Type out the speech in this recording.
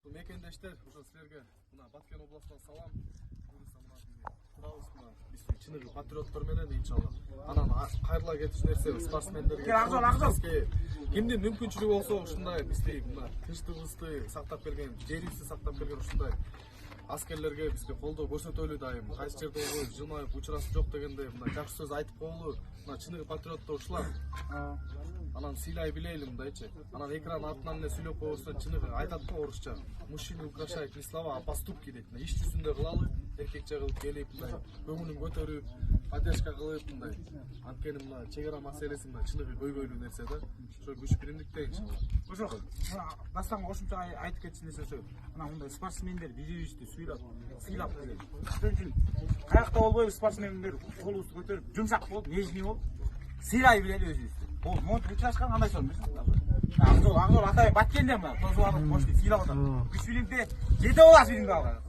Мекендештер, ошо силерге мына Баткен областынан салам. Турабыз мына биз чыныгы патриоттор менен иншалла. Анан кайрыла кетиш нерсе спортсмендерге. Кимдин мүмкүнчүлүгү болсо ушундай бизди мына тынчтыгыбызды сактап берген, жерибизди сактап берген ушундай аскерлерге бизге колдоо көрсөтөлү дайым. Кайсы жерде болбой жылмайып учурасы жок дегенде мына жакшы сөз айтып коелу. Мына чыныгы патриоттор ушулар. Анан сыйлай билейли мындайчы. Анан экран артынан эле сүйлөп коебуздан чыныгы айтат го орусча. Мужчины украшают не слова, а поступки дейт. Иш жүзүндө кылалы, эркекче кылып келип, мындай көңүлүн көтөрүп, поддержка кылып мындай. Анткени мына чек ара маселеси мына чыныгы көйгөйлүү нерсе да. Ошо күч биримдикте иншалла. Ошо дастан кошумча айтып кетсин десе, мына мындай спортсмендер бирибизди сыйлап келген. Ошон үчүн каякта болбойбу спортсмендер колубузду көтөрүп, жумшак болуп, нежный болуп, сыйлай билели өзүбүздү. Бул монт учурашкан кандай сон эмес. Аңдол атай Баткенден мына тозуп кошти сыйлап атат. Күч биримде жете боласыз биримге алга.